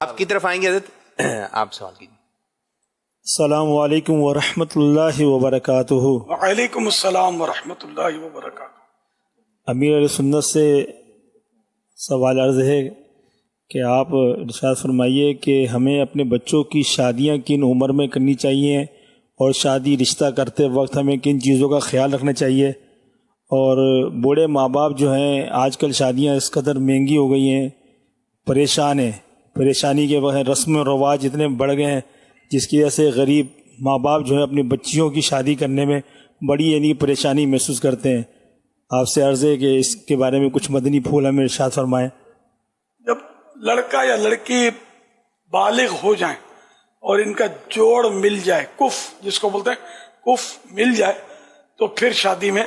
آپ کی طرف آئیں گے حضرت، آپ سوال کیجیے۔ السلام علیکم ورحمۃ اللہ وبرکاتہ۔ وعلیکم السلام ورحمۃ اللہ وبرکاتہ۔ امیر علیہ سنت سے سوال عرض ہے کہ آپ ارشاد فرمائیے کہ ہمیں اپنے بچوں کی شادیاں کن عمر میں کرنی چاہیے، اور شادی رشتہ کرتے وقت ہمیں کن چیزوں کا خیال رکھنا چاہیے، اور بوڑھے ماں باپ جو ہیں آج کل شادیاں اس قدر مہنگی ہو گئی ہیں، پریشان ہیں، پریشانی کے وہ رسم و رواج اتنے بڑھ گئے ہیں جس کی وجہ سے غریب ماں باپ جو ہے اپنی بچیوں کی شادی کرنے میں بڑی پریشانی محسوس کرتے ہیں۔ آپ سے عرض ہے کہ اس کے بارے میں کچھ مدنی پھول ہمیں ارشاد فرمائیں۔ جب لڑکا یا لڑکی بالغ ہو جائیں اور ان کا جوڑ مل جائے، کف جس کو بولتے ہیں، کف مل جائے، تو پھر شادی میں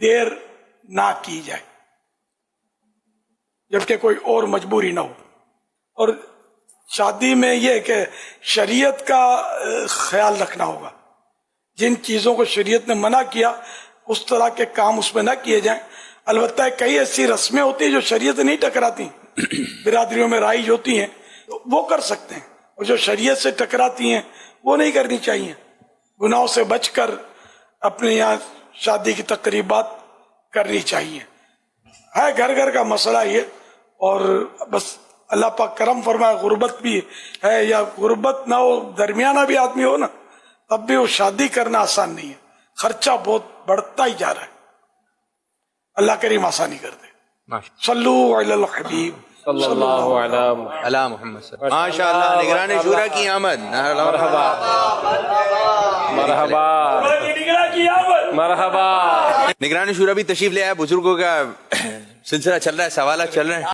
دیر نہ کی جائے جبکہ کوئی اور مجبوری نہ ہو۔ اور شادی میں یہ کہ شریعت کا خیال رکھنا ہوگا، جن چیزوں کو شریعت نے منع کیا اس طرح کے کام اس میں نہ کیے جائیں۔ البتہ کئی ایسی رسمیں ہوتی ہیں جو شریعت نہیں ٹکراتی، برادریوں میں رائج ہوتی ہیں، تو وہ کر سکتے ہیں، اور جو شریعت سے ٹکراتی ہیں وہ نہیں کرنی چاہیے۔ گناہوں سے بچ کر اپنے یہاں شادی کی تقریبات کرنی چاہیے۔ ہے گھر گھر کا مسئلہ یہ، اور بس اللہ پاک کرم فرمائے، غربت بھی ہے یا غربت نہ ہو، درمیانہ بھی آدمی ہو نا، تب بھی وہ شادی کرنا آسان نہیں ہے، خرچہ بہت بڑھتا ہی جا رہا ہے۔ اللہ کریم آسانی کر دے۔ صلو علی الحبیب صلی اللہ علیہ اللہ محمد صلی اللہ علیہ وسلم۔ ماشاء اللہ، نگران شورا کی آمد۔ مرحبا مرحبا مرحبا۔ نگران شورا بھی تشریف لے آیا، بزرگوں کا سلسلہ چل رہا ہے، سوالات چل رہے ہیں۔